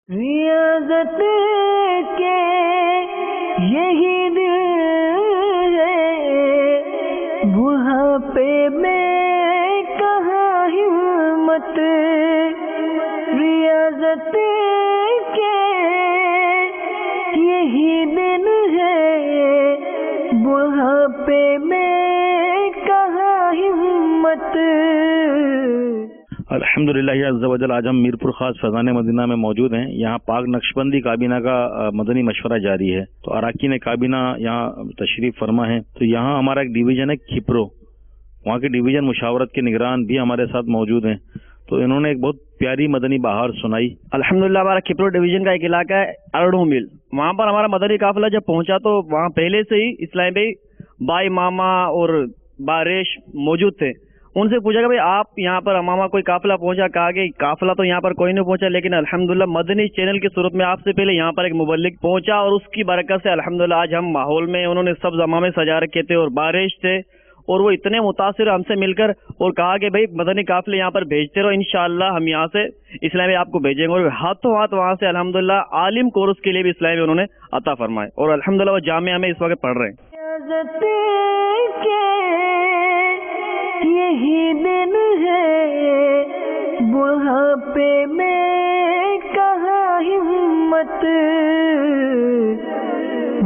ریاضت کے یہی دل ہے، بڑھاپے میں کہاں ہمت، ریاضت کے یہی دل ہے، بڑھاپے میں کہاں ہمت۔ الحمدللہ عز و جل، آج ہم میرپور خاص فیضان مدینہ میں موجود ہیں۔ یہاں پاک نقشبندی کابینہ کا مدنی مشورہ جاری ہے، تو اراکین کابینہ یہاں تشریف فرما ہے۔ تو یہاں ہمارا ایک ڈویژن ہے کھپرو، وہاں کے ڈویژن مشاورت کے نگران بھی ہمارے ساتھ موجود ہیں، تو انہوں نے ایک بہت پیاری مدنی بہار سنائی۔ الحمدللہ ہمارا کھپرو ڈویژن کا ایک علاقہ ہے ارڑو مل، وہاں پر ہمارا مدنی قافلہ جب پہنچا تو وہاں پہلے سے ہی اسلام بھائی، بائی ماما اور بارش موجود تھے۔ ان سے پوچھا کہ بھائی آپ یہاں پر امامہ کوئی قافلہ پہنچا؟ کہا کہ قافلہ تو یہاں پر کوئی نہیں پہنچا، لیکن الحمدللہ مدنی چینل کی صورت میں آپ سے پہلے یہاں پر ایک مبلغ پہنچا، اور اس کی برکت سے الحمدللہ آج ہم ماحول میں، انہوں نے سبز امامے سجا رکھے تھے اور بارش تھے، اور وہ اتنے متاثر ہم سے مل کر، اور کہا کہ بھائی مدنی قافلے یہاں پر بھیجتے رہو، انشاءاللہ ہم یہاں سے اسلامی آپ کو بھیجیں گے، اور ہاتھوں ہاتھ وہاں سے الحمدللہ عالم کورس کے لیے بھی اسلامی انہوں نے عطا فرمائے، اور الحمدللہ وہ جامعہ میں اس وقت پڑھ رہے ہیں۔ یہی دن ہے، بڑھاپے میں کہاں ہمت،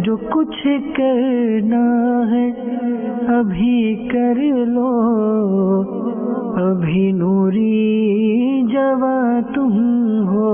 جو کچھ کرنا ہے ابھی کر لو، ابھی نوری جواں تم ہو۔